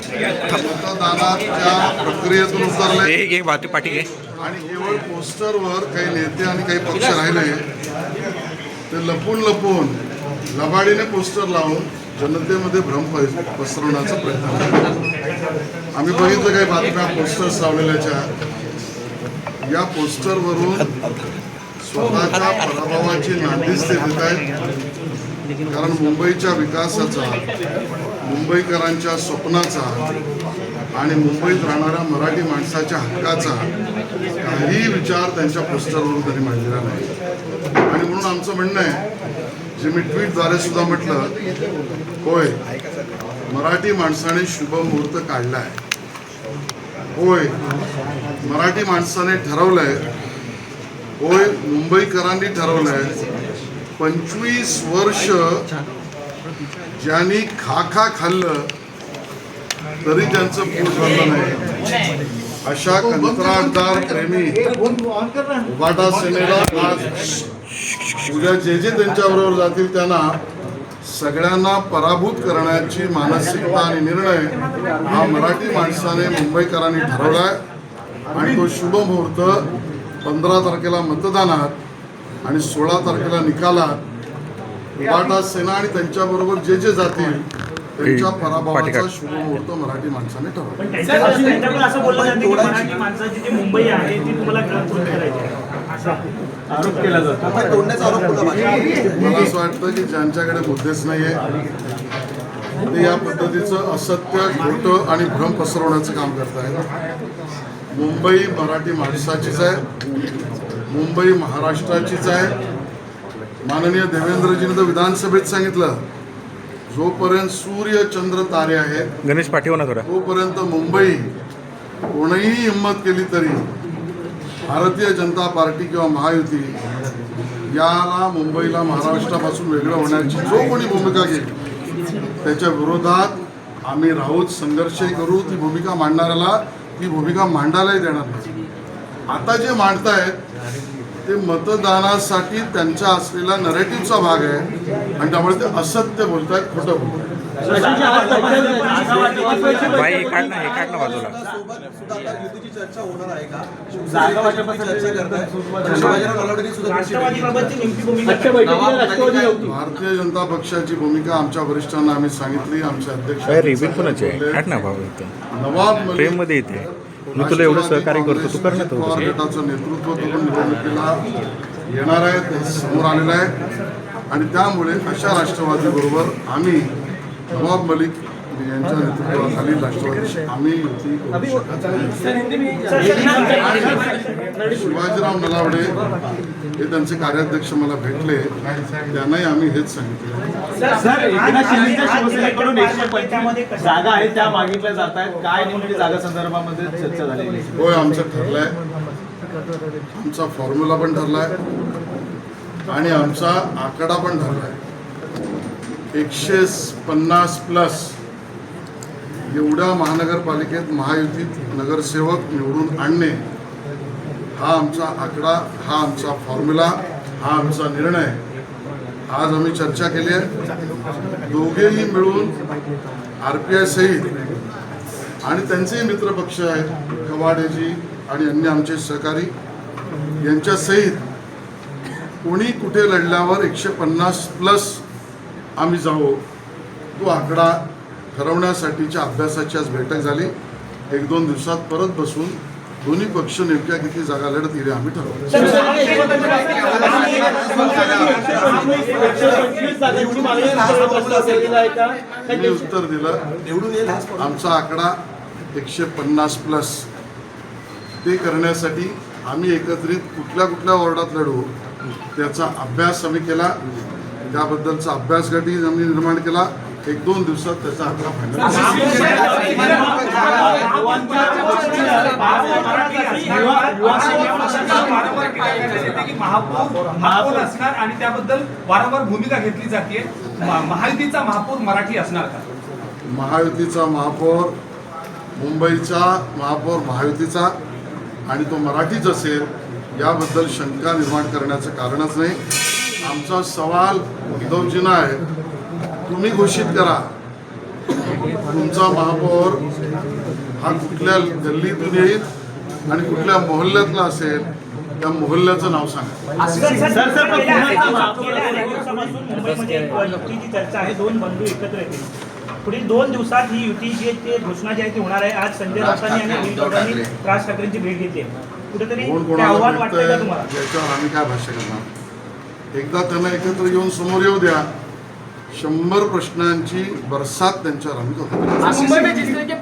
मतदानाच्या प्रक्रियेतून उतरले घे पाठी घे आणि केवळ पोस्टरवर काही नेते आणि काही पक्ष राहिले ते लपून लबाडीने पोस्टर लावून जनतेमध्ये भ्रम पसरवण्याचा प्रयत्न केला. आम्ही बघितलं काही बातम्या पोस्टर्स लावलेल्याच्या. या पोस्टरवरून स्वतःच्या पराभवाची नांदीच ते देत आहेत. कारण मुंबईच्या विकासाचा, मुंबईकरांच्या स्वप्नाचा आणि मुंबईत राहणाऱ्या मराठी माणसाच्या हक्काचा काही विचार त्यांच्या पोस्टरवरून त्यांनी मांडलेला नाही. आणि म्हणून आमचं म्हणणं आहे, जे मी ट्विटद्वारे सुद्धा म्हटलं, होय मराठी माणसाने शुभ मुहूर्त काढला आहे. होय मराठी माणसाने ठरवलंय. होय मुंबईकरांनी ठरवलंय. 25 वर्ष ज्यांनी खा खाल्लं तरी त्यांचं पोट भरलं नाही, अशा कंत्राटदार प्रेमी उभाटा सेनेला आज उद्या जे त्यांच्याबरोबर जातील त्यांना सगळ्यांना पराभूत करण्याची मानसिकता आणि निर्णय हा मराठी माणसाने, मुंबईकरांनी ठरवलाय. आणि तो शुभ मुहूर्त 15 तारखेला मतदानात आणि 16 तारखेला निकालात उभाटा सेना आणि त्यांच्याबरोबर जे जातील त्यांच्या पराभवाचा शुभ मुहूर्त मराठी माणसाने ठरवला. आरोप केला जातो. मला असं वाटतं की ज्यांच्याकडे मुद्देच नाही आहे ते या पद्धतीचं असत्य, खोटं आणि भ्रम पसरवण्याचं काम करत आहेत. मुंबई मराठी माणसाचीच आहे, मुंबई महाराष्ट्राचीच आहे. माननीय देवेंद्रजीने तर विधानसभेत सांगितलं, जोपर्यंत सूर्य चंद्र तारे आहेत गणेश पाठीव ना थोडा, तोपर्यंत मुंबई कोणीही हिंमत केली तरी भारतीय जनता पार्टी किंवा महायुती याला मुंबईला महाराष्ट्रापासून वेगळं होण्याची जो कोणी भूमिका घेईल त्याच्या विरोधात आम्ही राहूच, संघर्षही करू. ती भूमिका मांडणाऱ्याला ती भूमिका मांडायलाही देणार नाही. आता जे मांडतायत ते मतदानासाठी त्यांचा असलेला नरेटिव्हचा भाग आहे आणि त्यामुळे ते असत्य बोलतायत, खोटं बोलतायत. बाई हे काढ ना बाजूला. भारतीय जनता पक्षाची भूमिका आमच्या वरिष्ठांना आम्ही सांगितली. आमचे अध्यक्ष नवाब प्रेम मध्ये येते. मी तुला एवढं सहकार्य करतो, तू कर ना. गटाचं नेतृत्व करून निवडणुकीला येणार आहे, ते समोर आलेलं आहे. आणि त्यामुळे अशा राष्ट्रवादी बरोबर आम्ही नवाब मलिक यांच्या नेतृत्वाखाली राष्ट्रवादी आम्ही युती करू शकत नाही. शिवाजीराव नलावडे हे त्यांचे कार्याध्यक्ष मला भेटले, त्यांनाही आम्ही हेच सांगितलं. जागा आहेत त्या मागितल्या जात आहेत. काय नेमकी जागा संदर्भामध्ये चर्चा झालेली? होय आमचं ठरलंय, आमचा फॉर्म्युला पण ठरलाय आणि आमचा आकडा पण ठरलाय. 150+ एवढ्या महानगरपालिकेत महायुतीत नगरसेवक निवडून आणणे हा आमचा आकडा, हा आमचा फॉर्म्युला, हा आमचा निर्णय. आज आम्ही चर्चा केली आहे. दोघेही मिळून RPI सहित आणि त्यांचेही मित्रपक्ष आहेत, कवाडेजी आणि अन्य आमचे सहकारी यांच्या सहित कोणी कुठे लढल्यावर 150+ आम्ही जाऊ. तो आकडा ठरवण्यासाठीच्या अभ्यासाची आज बैठक झाली. 1-2 दिवसात परत बसून दोन्ही पक्ष नेमक्या किती जागा लढतील आम्ही ठरवलं. मी उत्तर दिलं, आमचा आकडा 150+. ते करण्यासाठी आम्ही एकत्रित कुठल्या वॉर्डात लढू त्याचा अभ्यास आम्ही केला. त्याबद्दलचा अभ्यास गटही आम्ही निर्माण केला. 1-2 दिवसात त्याचा आकडा फायनल. महापौर असणार आणि त्याबद्दल वारंवार भूमिका घेतली जाते. महायुतीचा महापौर मराठी असणार का? महायुतीचा महापौर, मुंबईचा महापौर महायुतीचा आणि तो मराठीच असेल याबद्दल शंका निर्माण करण्याचं कारणच नाही. आमचा सवाल उद्धवजींना आहे, तुम्ही घोषित करा तुमचा महापौर हा कुठल्या गल्लीतून येईल आणि कुठल्या मोहल्ल्यातला असेल त्या मोहल्ल्याचं नाव सांगा. गेल्या अनेक दिवसापासून मुंबईमध्ये युतीची चर्चा आहे. दोन बंधू एकत्र येतील. पुढील 2 दिवसात ही युती जी आहे ती घोषणा जी आहे ती होणार आहे. आज संजय राऊतांनी आणि अनिल गौडांनी राज ठाकरेंची भेट घेतली आहे. कुठेतरी कोण ते कोणाला आव्हान वाटतंय का भेटतंय तुम्हाला? याच्यावर आम्ही काय भाष्य करणार. एकदा त्यांना एकत्र येऊन समोर येऊ द्या. 100 प्रश्नांची बरसात त्यांच्यावर आम्ही करतो. मुंबई में जिस तरह के